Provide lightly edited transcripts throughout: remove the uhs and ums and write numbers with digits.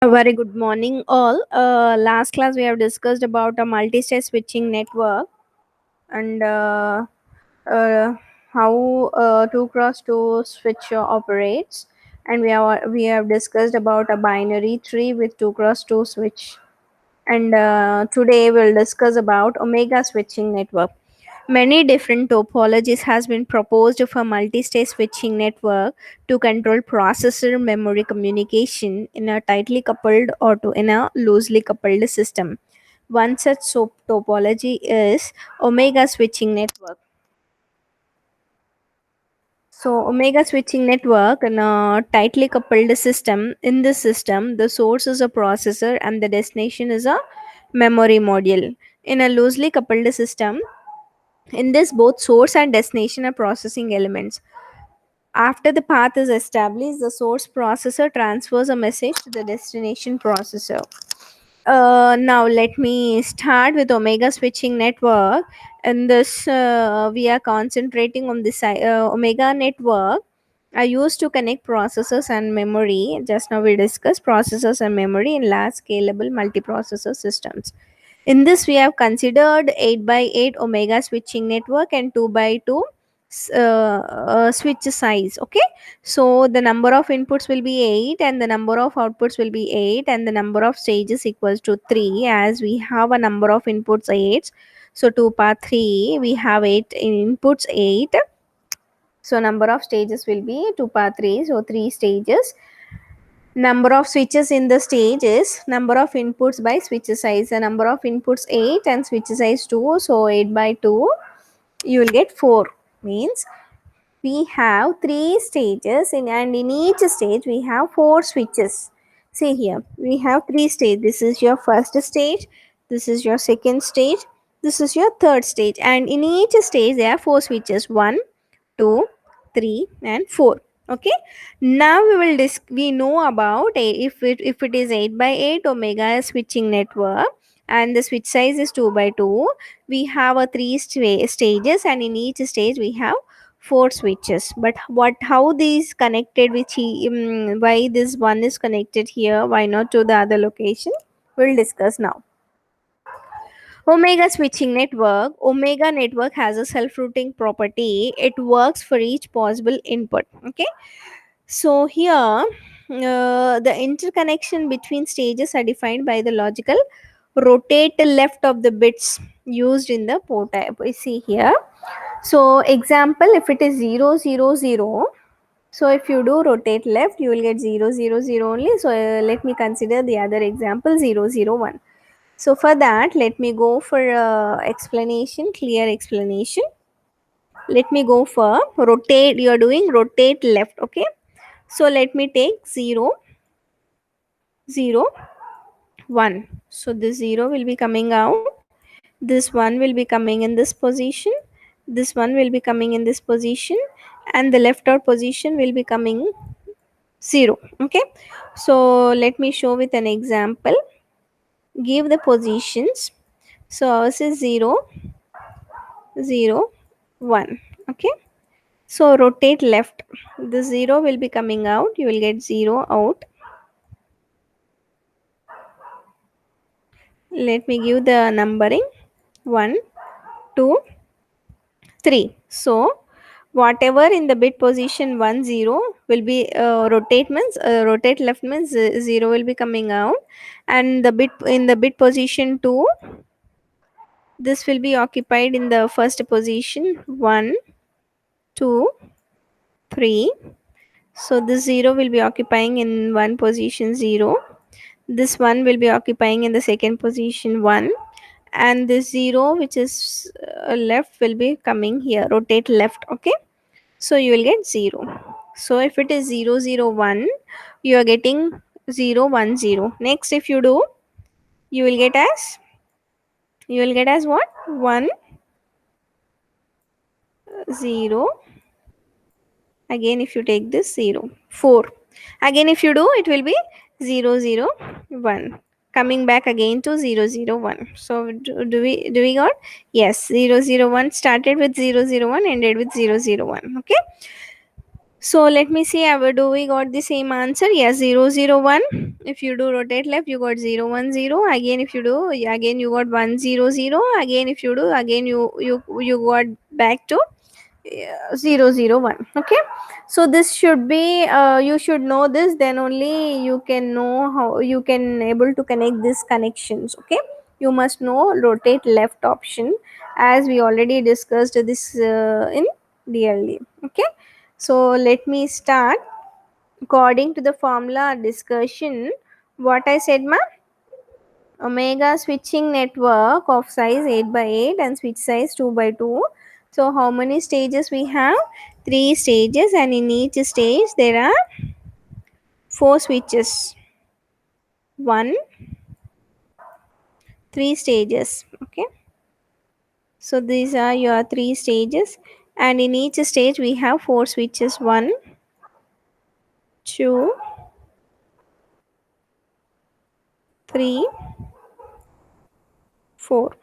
A very good morning, all. Last class we have discussed about a multi-stage switching network and uh, how 2 cross 2 switch operates, and we have discussed about a binary tree with 2 cross 2 switch. And today we'll discuss about omega switching network. Many different topologies has been proposed for multi-stage switching network to control processor memory communication in a tightly coupled or to in a loosely coupled system. One such topology is omega switching network. So omega switching network in a tightly coupled system. In this system, the source is a processor and the destination is a memory module. In a loosely coupled system, in this, both source and destination are processing elements. After the path is established, the source processor transfers a message to the destination processor. Now, let me start with Omega switching network. In this, we are concentrating on this Omega network. Are used to connect processors and memory. Just now we discussed processors and memory in large scalable multiprocessor systems. In this, we have considered 8 by 8 omega switching network and 2 by 2 switch size. Okay, so the number of inputs will be 8 and the number of outputs will be 8 and the number of stages equals to 3, as we have a number of inputs 8. So 2 power 3, we have 8 inputs 8. So number of stages will be 2 power 3, so 3 stages. Number of switches in the stage is number of inputs by switch size. The number of inputs 8 and switch size 2, so 8 by 2, you will get 4. Means we have 3 stages and in each stage we have 4 switches. See here, we have 3 stages. This is your first stage, this is your second stage, this is your third stage, and in each stage there are 4 switches: 1, 2, 3, and 4. Okay, now we know about if it is 8 by 8 omega switching network and the switch size is 2 by 2. We have a 3 stages, and in each stage we have 4 switches. But what how these connected why this one is connected here, why not to the other location, we'll discuss now. Omega switching network. Omega network has a self-routing property. It works for each possible input. Okay. So here, the interconnection between stages are defined by the logical rotate left of the bits used in the port type. We see here. So example, if it is 0 0 0, so if you do rotate left, you will get 0 0 0 only. So let me consider the other example, 0 0 1. So for that, let me go for explanation, clear explanation. Let me go for rotate. You are doing rotate left. Okay. So let me take 0 0 1. So this 0 will be coming out. This 1 will be coming in this position. This 1 will be coming in this position, and the left out position will be coming 0. Okay. So let me show with an example. Give the positions. So ours is 0 0 1. Okay. So rotate left. The 0 will be coming out. You will get 0 out. Let me give the numbering: 1, 2, 3. So whatever in the bit position 1 0 will be rotate left means 0 will be coming out, and the bit in the bit position 2, this will be occupied in the first position: 1, 2, 3. So this 0 will be occupying in one position 0. This 1 will be occupying in the second position 1, and this 0 which is left will be coming here, rotate left. Okay. So you will get 0. So if it is 0 0 1, you are getting 0 1 0. Next, if you do, you will get as what? 1 0. Again, if you take this 0 4. Again, if you do, it will be 0 0 1. Coming back again to 0 0 1. So do we got? Yes, 0 0 1 started with 0 0 1, ended with 0 0 1. Okay. So let me see. Do we got the same answer? Yes, 0 0 1. If you do rotate left, you got 0 1 0. Again, if you do, again you got 1 0 0. Again, if you do, again you got back to 0 0 1. Okay, so this should be you should know this, then only you can know how you can able to connect these connections. Okay, you must know rotate left option, as we already discussed this in DLD. Okay, so let me start. According to the formula discussion, what I said, ma, omega switching network of size 8 by 8 and switch size 2 by 2. So how many stages we have? Three stages, and in each stage there are four switches. One, three stages. Okay, so these are your three stages, and in each stage we have four switches. One, two, three, four.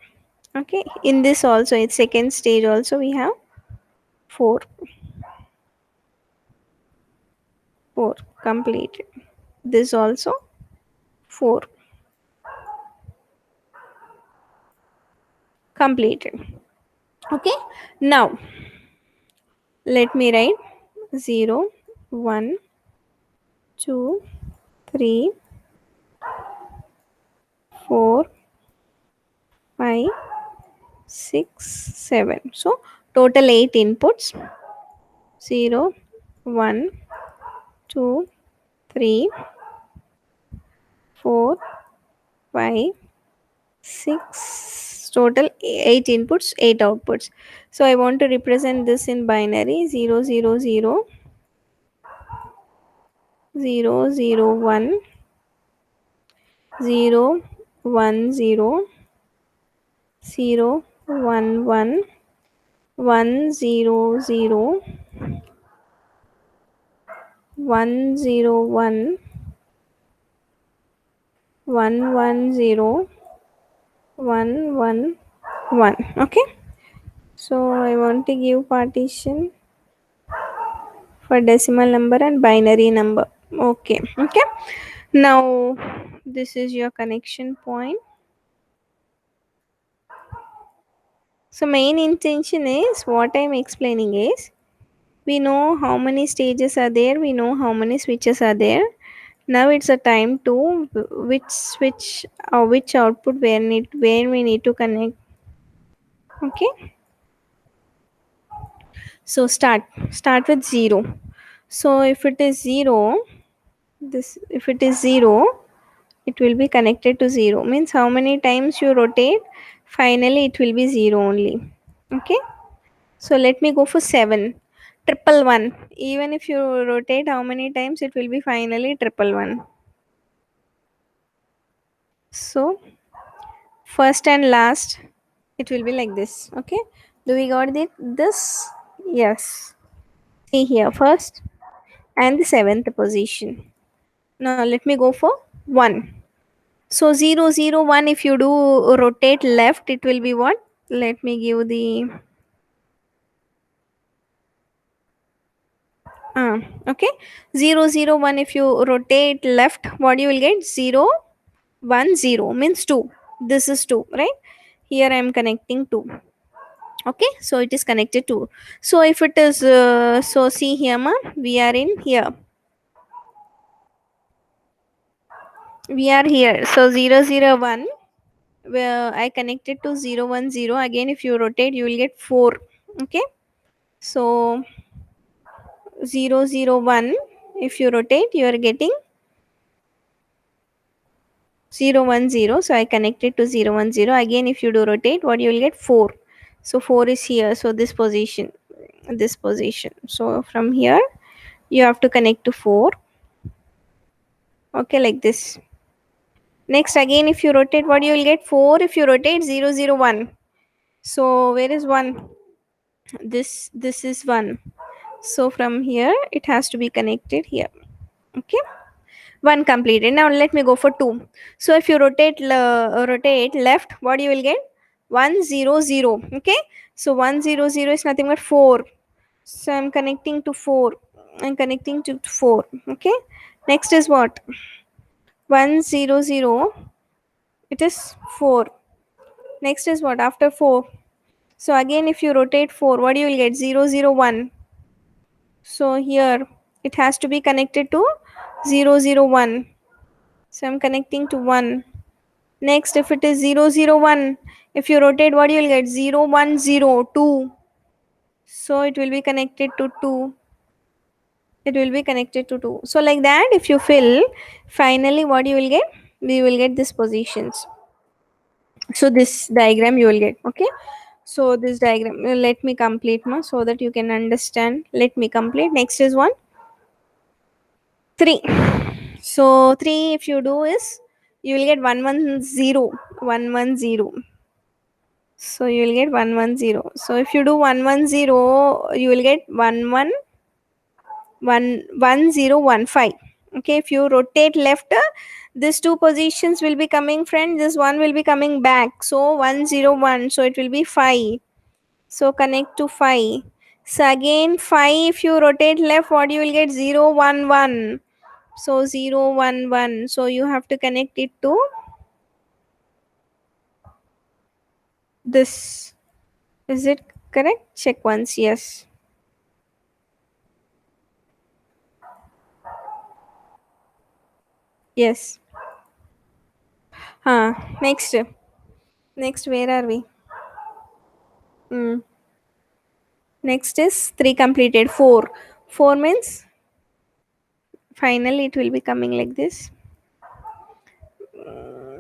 Okay, in this also, in second stage also we have four. Four completed. This also four completed. Okay, now let me write 0 1 2 3 4 5 6 7. So total 8 inputs. 0 1 2 3 4 5 6. Total 8 inputs, 8 outputs. So I want to represent this in binary. 0 0 0 0 0 1 0 1 0 0 1 1 1 0 0 1 0 1 1 1 0 1 1 1. Okay, so I want to give partition for decimal number and binary number. Okay, okay, now this is your connection point. So main intention is, what I'm explaining is, we know how many stages are there, we know how many switches are there. Now it's a time to which switch or which output where we need to connect. Okay, so start with 0. So if it is 0, this if it is 0, it will be connected to 0, means how many times you rotate, finally it will be 0 only. Okay, so let me go for 7. Triple one, even if you rotate how many times, it will be finally triple one. So first and last, it will be like this. Okay, do we got this? Yes, see here, first and the seventh position. Now let me go for 1. So 0 0 1, if you do rotate left, it will be what? Let me give the okay, 0 0 1, if you rotate left, what you will get? 0 1 0 means 2. This is 2, right? Here I am connecting 2. Okay, so it is connected to. So if it is so see here, ma, we are in here, we are here. So 0 0 1, where I connected to 0 1 0. Again, if you rotate, you will get 4. Okay, so 0 0 1, if you rotate, you are getting 0 1 0. So I connected to 0 1 0. Again, if you do rotate, what you will get? 4. So 4 is here, so this position, this position. So from here you have to connect to 4. Okay, like this. Next, again, if you rotate, what you will get? 4. If you rotate, 0 0 1. So where is 1? This is 1. So from here it has to be connected here. Okay, 1 completed. Now let me go for 2. So if you rotate left, what you will get? 1 0 0. Okay, so 1 0 0 is nothing but 4. So I'm connecting to 4. I'm connecting to 4. Okay, next is what? 1 0 0, it is 4. Next is what after 4? So again, if you rotate 4, what you will get? 0 0 1. So here it has to be connected to 0 0 1. So I'm connecting to 1. Next, if it is 0 0 1, if you rotate, what you will get? 0 1 0 2. So it will be connected to 2. It will be connected to 2. So like that, if you fill, finally what you will get? We will get these positions. So this diagram you will get. Okay, so this diagram, let me complete ma, so that you can understand. Let me complete. Next is one 3. So 3, if you do, is you will get 1 1 0 1 1 0. So you will get 1 1 0. So if you do 1 1 0, you will get 1 1 1 1 0 1 5. Okay, if you rotate left, these two positions will be coming friend, this one will be coming back, so 1 0 1, so it will be 5. So connect to 5. So again 5, if you rotate left, what you will get? 0 1 1. So 0 1 1, so you have to connect it to this. Is it correct? Check once. Yes. Yes. Next. Next, where are we? Mm. Next is 3 completed. 4. 4 means finally it will be coming like this.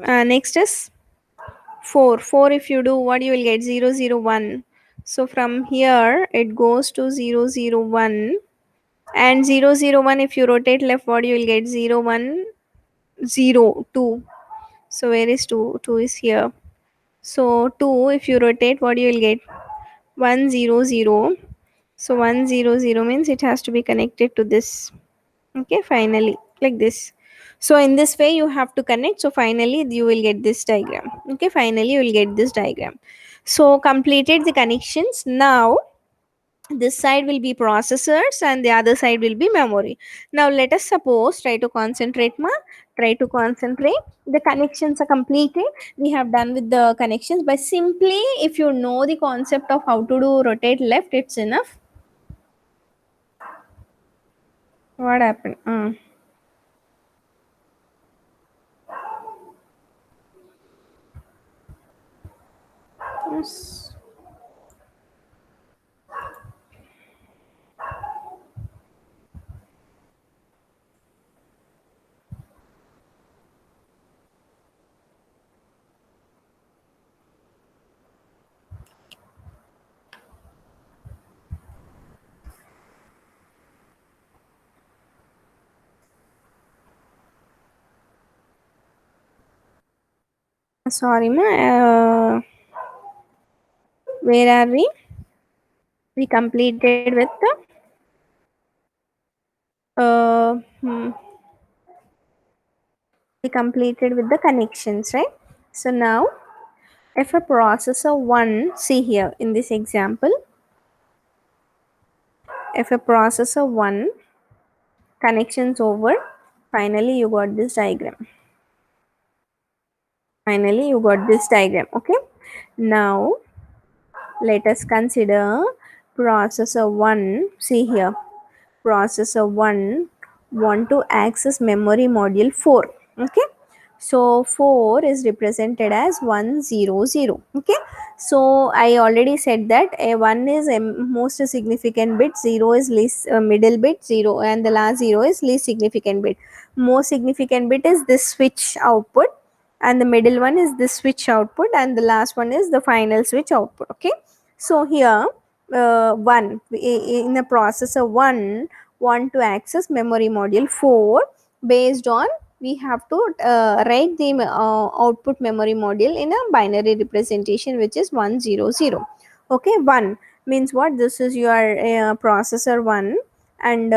Next is 4. 4, if you do, what you will get? 0 0 1. So from here it goes to 0 0 1, and 0 0 1, if you rotate left, what you will get? 0 1 0 2. So where is 2? 2 is here. So 2, if you rotate, what you will get? 1 0 0. So 1 0 0 means it has to be connected to this. Okay, finally like this. So in this way you have to connect, so finally you will get this diagram. Okay, finally you will get this diagram. So completed the connections. Now this side will be processors and the other side will be memory. Now let us suppose, try to concentrate ma, try to concentrate. The connections are completed, we have done with the connections. But simply, if you know the concept of how to do rotate left, it's enough. What happened? Yes. Sorry ma, where are we? We completed with the uh, hmm, we completed with the connections, right? So now if a processor 1, see here in this example, if a processor 1 connections over, finally you got this diagram. Finally you got this diagram. Okay, now let us consider processor 1. See here, processor 1 want to access memory module 4. Okay, so 4 is represented as 1 0 0. Okay, so I already said that a 1 is a most significant bit, 0 is least middle bit, 0 and the last 0 is least significant bit. Most significant bit is this switch output, and the middle one is this switch output, and the last one is the final switch output. Okay, so here 1 in the processor 1 want to access memory module 4. Based on, we have to write the output memory module in a binary representation, which is 1 0 0. Okay, 1 means what? This is your processor 1, and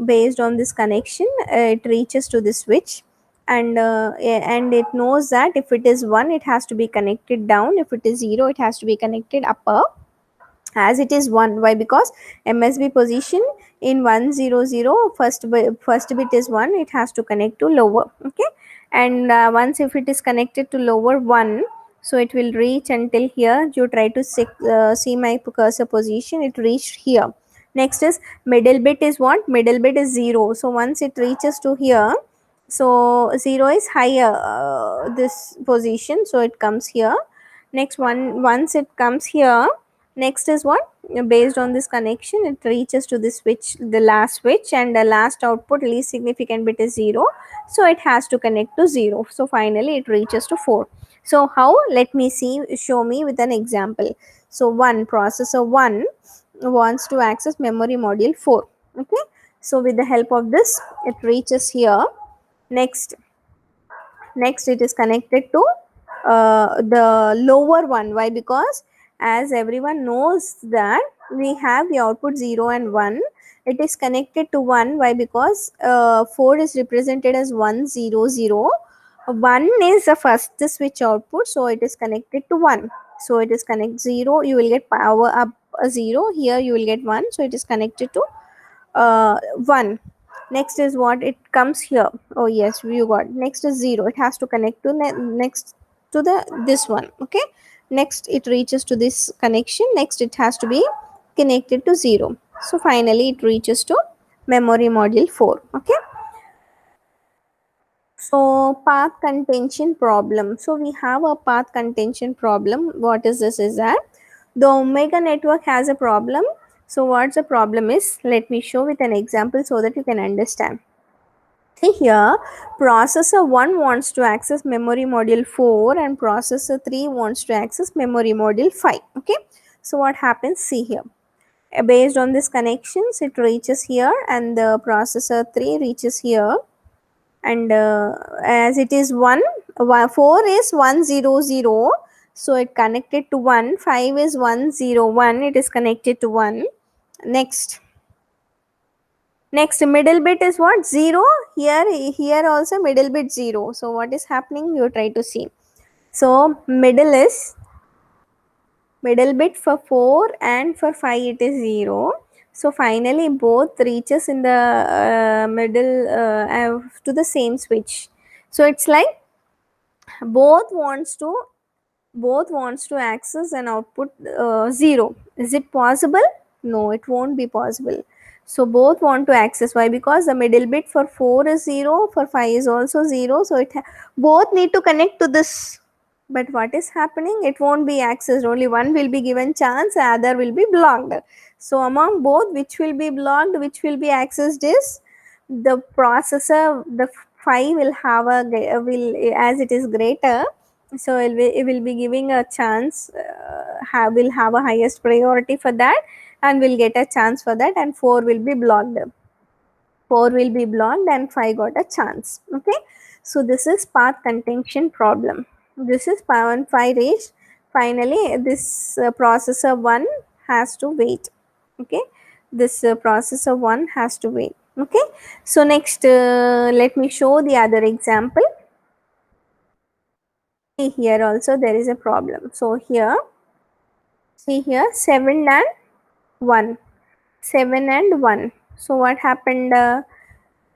based on this connection, it reaches to the switch, and it knows that if it is 1, it has to be connected down, if it is 0, it has to be connected upper. as it is 1. Why? Because MSB position in 100, first bit is 1, it has to connect to lower. Okay, and once if it is connected to lower 1, so it will reach until here. You try to see my cursor position, it reached here. Next is middle bit is what? Middle bit is 0. So once it reaches to here, so 0 is higher, this position, so it comes here. Next one, once it comes here, next is what? Based on this connection, it reaches to this switch, the last switch, and the last output least significant bit is 0, so it has to connect to 0. So finally it reaches to 4. So how? Let me see, show me with an example. So one processor 1 wants to access memory module 4. Okay, so with the help of this, it reaches here. Next it is connected to the lower one. Why? Because as everyone knows that we have the output 0 and 1, it is connected to 1. Why? Because 4 is represented as 1 0 0. 1 is the first switch output, so it is connected to 1. So it is connect 0, you will get power up a 0, here you will get 1, so it is connected to 1. Next is what? It comes here. Oh yes, you got. Next is 0, it has to connect to next to the this one. Okay, next it reaches to this connection, next it has to be connected to 0. So finally it reaches to memory module 4. Okay, so path contention problem. So we have a path contention problem. What is this? Is that the omega network has a problem. So what's the problem is? Let me show with an example so that you can understand. See here, processor 1 wants to access memory module 4 and processor 3 wants to access memory module 5. Okay, so what happens? See here, based on this connections, it reaches here and the processor 3 reaches here, and as it is 4 is 100, so it connected to 1. 5 is 101, it is connected to 1. Next middle bit is what? 0. Here also middle bit 0. So what is happening? You try to see. So middle bit for 4 and for 5 it is 0. So finally both reaches in the middle to the same switch. So it's like both wants to access an output 0. Is it possible? No, it won't be possible. So both want to access. Why? Because the middle bit for 4 is 0, for 5 is also 0, so both need to connect to this. But what is happening? It won't be accessed. Only one will be given chance, other will be blocked. So among both, which will be blocked, which will be accessed is the processor. The 5 will have will, as it is greater, so it will be giving a chance, will have a highest priority for that and will get a chance for that, and 4 will be blocked. 4 will be blocked and 5 got a chance. Okay, so this is path contention problem. This is power and 5 reached. Finally this processor 1 has to wait. Okay, this processor 1 has to wait. Okay, so next let me show the other example. See here also there is a problem. So here, see here, 7 and 1. 7 and 1. So what happened?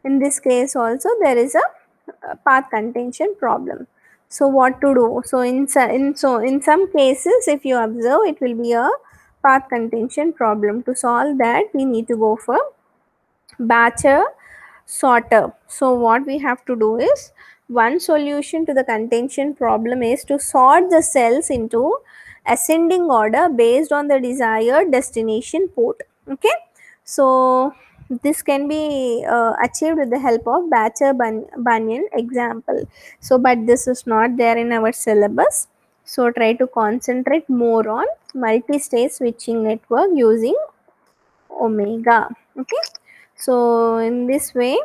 In this case also there is a path contention problem. So what to do? So in some cases, if you observe, it will be a path contention problem. To solve that, we need to go for batcher sorter. So what we have to do is, one solution to the contention problem is to sort the cells into ascending order based on the desired destination port. Okay, so this can be achieved with the help of Batcher-Bunyan example. So but this is not there in our syllabus, so try to concentrate more on multi-stage switching network using Omega. Okay, so in this way,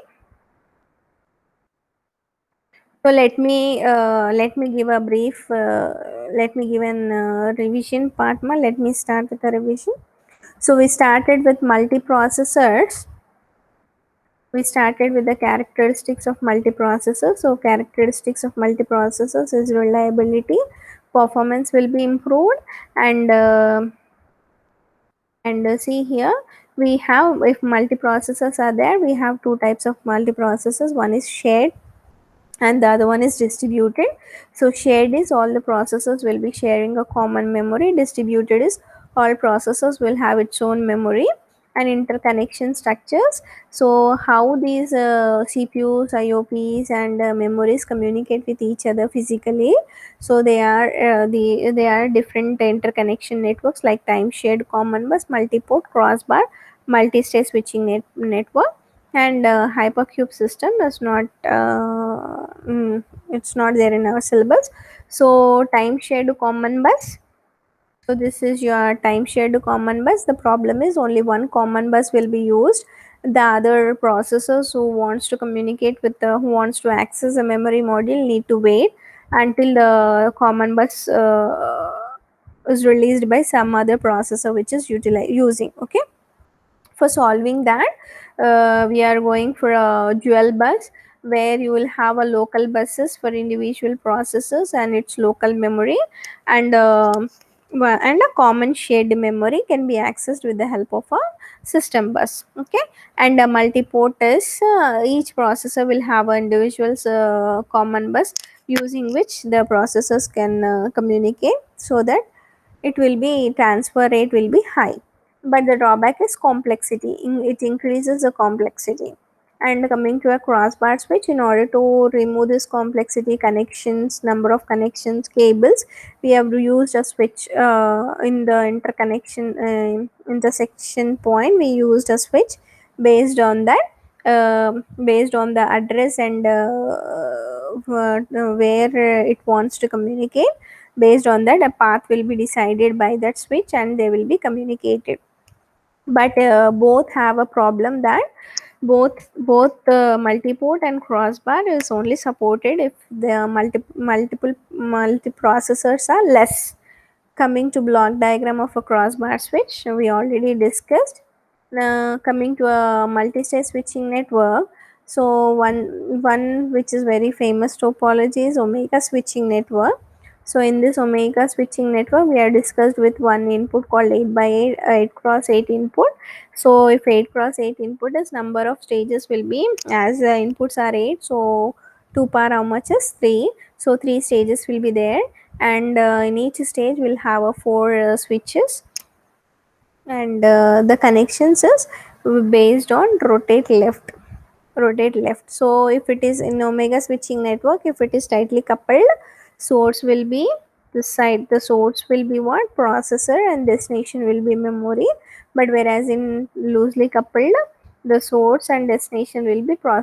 so let me give a brief, let me give an revision part. Let me start with the revision. So we started with multiprocessors. We started with the characteristics of multiprocessors. So characteristics of multiprocessors is reliability, performance will be improved, and And see here, we have, if multiprocessors are there, we have two types of multiprocessors. One is shared and the other one is distributed. So shared is all the processors will be sharing a common memory. Distributed is all processors will have its own memory and interconnection structures. So how these CPUs, IOPs and memories communicate with each other physically? So they are different interconnection networks like time shared common bus, multiport, crossbar, multi-stage switching network. And hypercube system is not it's not there in our syllabus. So time shared common bus, so this is your time shared common bus. The problem is only one common bus will be used. The other processors who wants to communicate with the, who wants to access a memory module need to wait until the common bus is released by some other processor which is using. Okay, for solving that, we are going for a dual bus where you will have a local buses for individual processors and its local memory, and and a common shared memory can be accessed with the help of a system bus. Okay, and a multi-port is each processor will have an individual common bus using which the processors can communicate, so that it will be transfer rate will be high. But the drawback is complexity. It increases the complexity. And coming to a crossbar switch, in order to remove this complexity, connections, number of connections, cables, we have to use a switch in the interconnection intersection point. We used a switch based on that, based on the address and where it wants to communicate. Based on that, a path will be decided by that switch and they will be communicated. But both have a problem that both multiport and crossbar is only supported if the multiple multiprocessors are less. Coming to block diagram of a crossbar switch, we already discussed. Coming to a multi-stage switching network, so one which is very famous topology is omega switching network. So in this omega switching network, we are discussed with one input called 8 by 8, 8 cross 8 input. So if 8 cross 8 input is, number of stages will be, as the inputs are 8, so 2 power how much is 3, so 3 stages will be there. And in each stage we'll have a 4 switches, and the connections is based on rotate left. So if it is in omega switching network, if it is tightly coupled, source will be this side, the source will be what, processor, and destination will be memory. But whereas in loosely coupled, the source and destination will be processor.